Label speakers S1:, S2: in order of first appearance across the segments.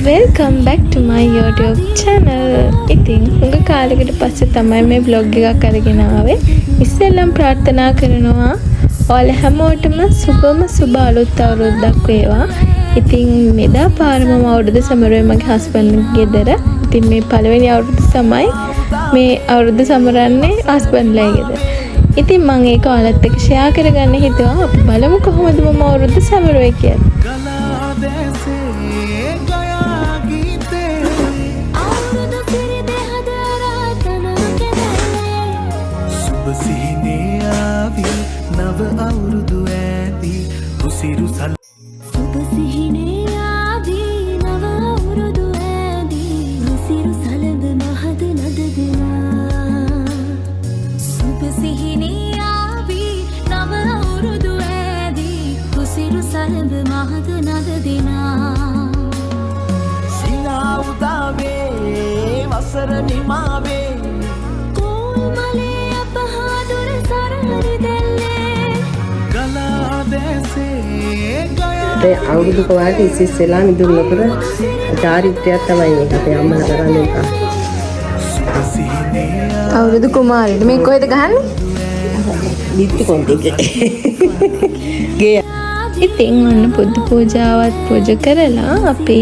S1: Welcome back to my YouTube channel. ඉතින් හුඟ කාලයකට පස්සේ තමයි මේ vlog එකක් අරගෙන ආවේ. ඉස්සෙල්ලම ප්‍රාර්ථනා කරනවා ඔයාලා හැමෝටම සුබ අලුත් අවුරුද්දක් වේවා. ඉතින් මෙදා පාරම අවුරුදු සමරුවේ මගේ හස්බන්ඩ් ගෙදර. ඉතින් මේ පළවෙනි අවුරුද්ද තමයි මේ අවුරුද්ද සමරන්නේ හස්බන්ඩ්ලා ගෙදර. ඉතින් මම ඒක ඔයාලත් එක්ක ෂෙයා කරගන්න හිතුවා. අපි බලමු කොහොමද මම අවුරුද්ද සමරුවේ කියලා.
S2: नव අවුරුදු ඇති උසිරු සල
S3: සුබ සිහිනේ ආදී නව අවුරුදු ඇදී උසිරු සලඳ මහද නද දෙනා සුබ සිහිනේ ආදී නව අවුරුදු ඇදී උසිරු සලඳ මහද නද දෙනා
S2: සිනා උදාවේ වසර නිමාවේ
S3: කොල්මලේ අපහාදුර සරහරි
S4: අපේ අවුරුදු කවාට ඉස්සෙල්ලා මිදුන්නකොට චාරිත්‍රයක් තමයි මේක අපේ අම්මලා කරන්නේ එක.
S1: අවුරුදු කුමාරට මේ කොහෙද ගහන්නේ?
S4: නිත්‍ය කොන්දේ. ගේ.
S1: ඉතින් ඔන්න බුදු පූජාවත් පූජා කරලා අපි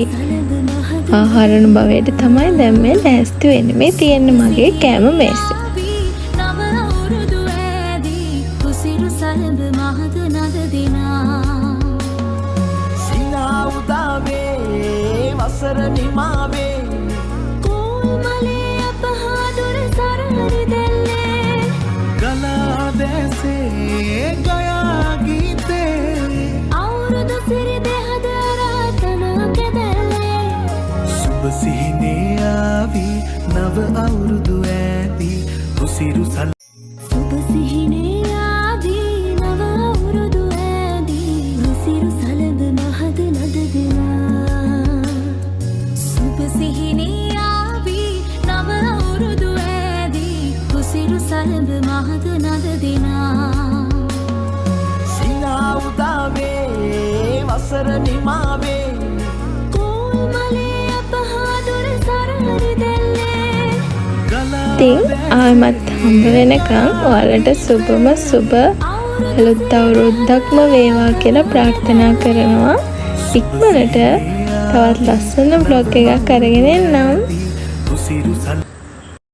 S1: ආහාරණ භවයට තමයි දැන් මේ ලෑස්ති වෙන්නේ. මේ තියෙන මගේ කෑම මේස.
S3: නව අවුරුදු ඇදී උසිරු සලඳ මහද නද දෙනා
S2: වසර නිමාවේ
S3: කොල්මලේ අපහාදුර සරහරි දැල්ලේ
S2: ගලා දැසේ ගයා ගීතේ
S3: අවුරුදු සිරි දෙහද රාතන කැදැල්ලේ
S2: සුබ සිහිනේ ආවි නව අවුරුදු ඇති උසිරු සල
S3: සුබ සිහිනේ ආදී නව අවුරුදු ඇදී උසිරු සලඳ මහද නද දෙනා සුබ සිහිනේ ආදී නව අවුරුදු ඇදී උසිරු සලඳ මහද නද දෙනා
S2: සිනා උදාවේ වසර නිමාවේ
S3: කොල්මලේ අපහාදුර සරහරි දැල්ලේ
S1: ඉතින් ආයමත් හම්බ වෙනකන් ඔයාලට සුබ අලුත් අවුරුද්දක්ම වේවා කියලා ප්‍රාර්ථනා කරනවා. ඉක්මනට තවත් ලස්සන vlog එකක් අරගෙන එන්නම්.